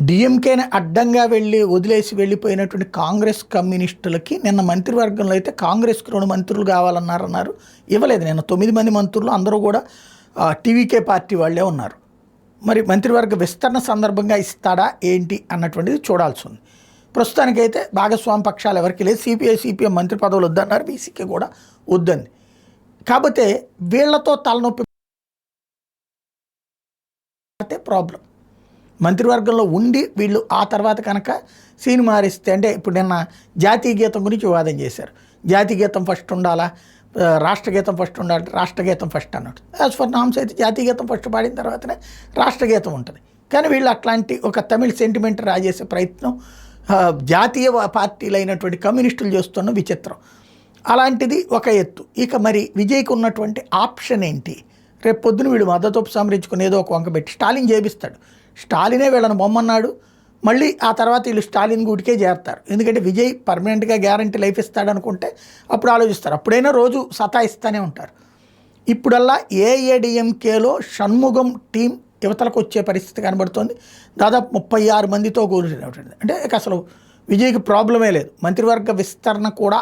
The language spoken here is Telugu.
డిఎంకేని అడ్డంగా వదిలేసి వెళ్ళిపోయినటువంటి కాంగ్రెస్ కమ్యూనిస్టులకి నిన్న మంత్రివర్గంలో అయితే కాంగ్రెస్కి 2 మంత్రులు కావాలన్నారు. ఇవ్వలేదు. నిన్న 9 మంది మంత్రులు అందరూ కూడా టీవీకే పార్టీ వాళ్ళే ఉన్నారు. మరి మంత్రివర్గ విస్తరణ సందర్భంగా ఇస్తాడా ఏంటి అన్నటువంటిది చూడాల్సి ఉంది. ప్రస్తుతానికైతే భాగస్వామి పక్షాలు ఎవరికి లేదు. సిపిఐ సిపిఎం మంత్రి పదవులు వద్దన్నారు, బీసీకే కూడా వద్దంది. కాకపోతే వీళ్లతో తలనొప్పి ప్రాబ్లం. మంత్రివర్గంలో ఉండి వీళ్ళు ఆ తర్వాత కనుక సీన్ మారిస్తే, అంటే ఇప్పుడు నిన్న జాతీయ గీతం గురించి వివాదం చేశారు. జాతీయ గీతం ఫస్ట్ ఉండాలా, రాష్ట్ర గీతం ఫస్ట్ ఉండాలి, రాష్ట్ర గీతం ఫస్ట్ అన్నట్టు. యాజ్ ఫర్ నామ్స్ అయితే జాతీయ గీతం ఫస్ట్ పాడిన తర్వాతనే రాష్ట్ర గీతం ఉంటుంది. కానీ వీళ్ళు అట్లాంటి ఒక తమిళ సెంటిమెంట్ రాజేసే ప్రయత్నం జాతీయ పార్టీలు అయినటువంటి కమ్యూనిస్టులు చేస్తున్న విచిత్రం. అలాంటిది ఒక ఎత్తు. ఇక మరి విజయ్కి ఉన్నటువంటి ఆప్షన్ ఏంటి? రేపు పొద్దున వీడు మద్దతు ఉపసంహరించుకుని ఏదో ఒక వంక పెట్టి స్టాలిన్ చేపిస్తాడు. స్టాలినే వీళ్ళని బొమ్మన్నాడు. మళ్ళీ ఆ తర్వాత వీళ్ళు స్టాలిన్ గూటికే చేరతారు. ఎందుకంటే విజయ్ పర్మనెంట్గా గ్యారంటీ లైఫ్ ఇస్తాడనుకుంటే అప్పుడు ఆలోచిస్తారు. అప్పుడైనా రోజు సతాయిస్తూనే ఉంటారు. ఇప్పుడల్లా ఏఐఏడిఎంకేలో షణ్ముగం టీం యువతలకు వచ్చే పరిస్థితి కనబడుతోంది. దాదాపు 36 మందితో కూడినటువంటిది. అంటే అసలు విజయ్కి ప్రాబ్లమే లేదు. మంత్రివర్గ విస్తరణ కూడా